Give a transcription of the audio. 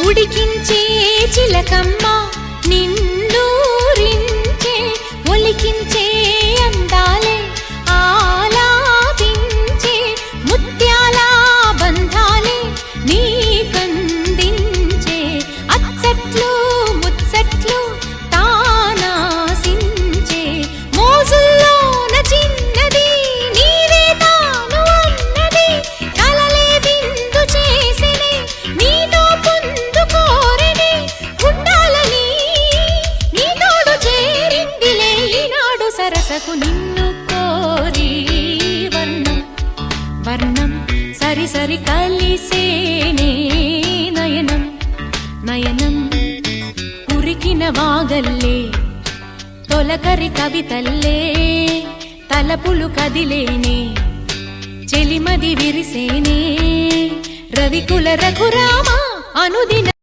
ఉడికించే చిలకమ్మ నిన్నూరించే ఒలికించే అందాలే ఆలాపించే ముత్యాల బంధాలే నీకందించే అచ్చట్లు ముచ్చట్లు తానాసించే మోజుల్లోన చిన్నది నీవే తాను అన్నది కలలే విందు చేసినే నీతో పొందుకోరనే ఉండాలని నీ తోడు చేరిందిలే ఈనాడు సరసకు నిన్ను కోరి వర్ణం వర్ణం సరి సరి కలిసేనే నయనం నయనం ఉరికిన వాగల్లే తొలకరి కవితల్లే తలపులు కదిలేనే చెలిమది విరిసేనే రవికుల రఘురామ అనుదిన